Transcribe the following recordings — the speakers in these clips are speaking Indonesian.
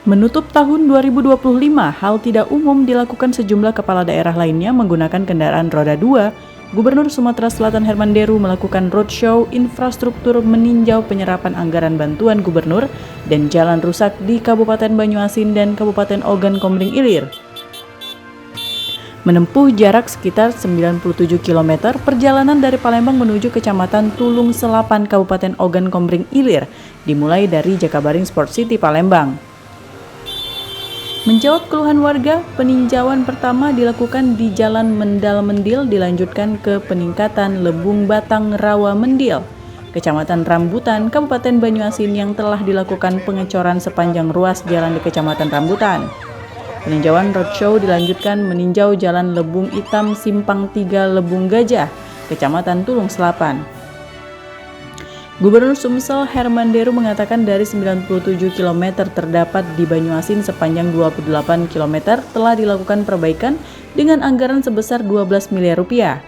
Menutup tahun 2025, hal tidak umum dilakukan sejumlah kepala daerah lainnya menggunakan kendaraan roda 2. Gubernur Sumatera Selatan Herman Deru melakukan roadshow infrastruktur meninjau penyerapan anggaran bantuan gubernur dan jalan rusak di Kabupaten Banyuasin dan Kabupaten Ogan Komering Ilir. Menempuh jarak sekitar 97 km, perjalanan dari Palembang menuju Kecamatan Tulung Selapan, Kabupaten Ogan Komering Ilir, dimulai dari Jakabaring Sport City, Palembang. Menjawab keluhan warga, peninjauan pertama dilakukan di Jalan Mendal Mendil, dilanjutkan ke peningkatan Lebung Batang Rawa Mendil, Kecamatan Rambutan, Kabupaten Banyuasin yang telah dilakukan pengecoran sepanjang ruas jalan di Kecamatan Rambutan. Peninjauan roadshow dilanjutkan meninjau Jalan Lebung Hitam Simpang 3 Lebung Gajah, Kecamatan Tulung Selapan. Gubernur Sumsel Herman Deru mengatakan dari 97 km terdapat di Banyuasin sepanjang 28 km telah dilakukan perbaikan dengan anggaran sebesar 12 miliar rupiah.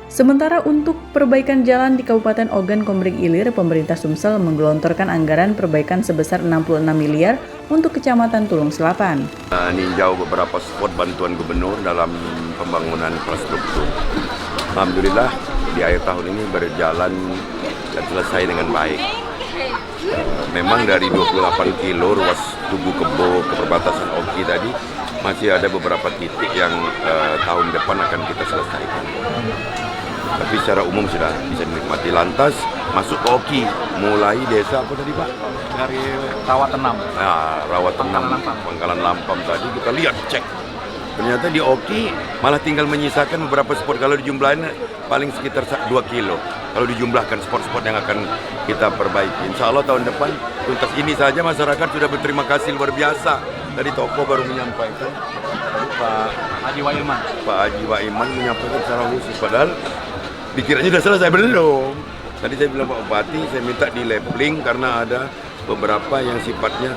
Sementara untuk perbaikan jalan di Kabupaten Ogan Komering Ilir, pemerintah Sumsel menggelontorkan anggaran perbaikan sebesar 66 miliar untuk Kecamatan Tulung Selapan. Meninjau beberapa spot bantuan gubernur dalam pembangunan infrastruktur. Alhamdulillah di akhir tahun ini berjalan dan selesai dengan baik. Memang dari 28 kilo ruas Tugu Kebo ke perbatasan Oki tadi masih ada beberapa titik yang tahun depan akan kita selesaikan. Tapi secara umum sudah bisa dinikmati. Lantas masuk ke Oki, mulai desa apa tadi Pak? Dari Rawatenam. Nah, Rawatenam, Pangkalan Lampam tadi kita lihat cek. Ternyata di Oki malah tinggal menyisakan beberapa spot, kalau dijumlahin paling sekitar 2 kilo. Kalau dijumlahkan spot-spot yang akan kita perbaiki. Insya Allah tahun depan tuntas ini saja masyarakat sudah berterima kasih luar biasa. Dari toko baru menyampaikan, Pak Haji Waiman menyampaikan secara khusus. Padahal dikiranya sudah selesai, belum. Tadi saya bilang Pak Bupati, saya minta di leveling karena ada beberapa yang sifatnya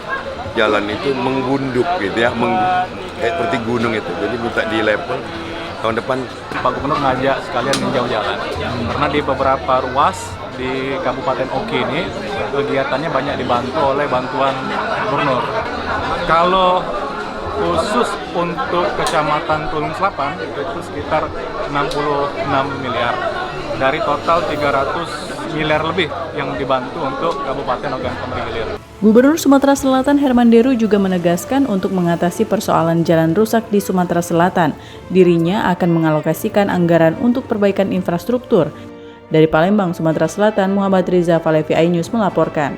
jalan itu menggunduk gitu ya, kayak seperti gunung itu. Jadi minta di level. Tahun depan Pak Gubernur ngajak sekalian ninjau jalan. Karena di beberapa ruas di Kabupaten Oki ini kegiatannya banyak dibantu oleh bantuan gubernur. Kalau khusus untuk Kecamatan Tulung Selapan itu sekitar 66 miliar. Dari total 300 miliar lebih yang dibantu untuk Kabupaten Ogan Komering Ilir. Gubernur Sumatera Selatan Herman Deru juga menegaskan untuk mengatasi persoalan jalan rusak di Sumatera Selatan, dirinya akan mengalokasikan anggaran untuk perbaikan infrastruktur. Dari Palembang, Sumatera Selatan, Muhammad Riza, Falevi iNews melaporkan.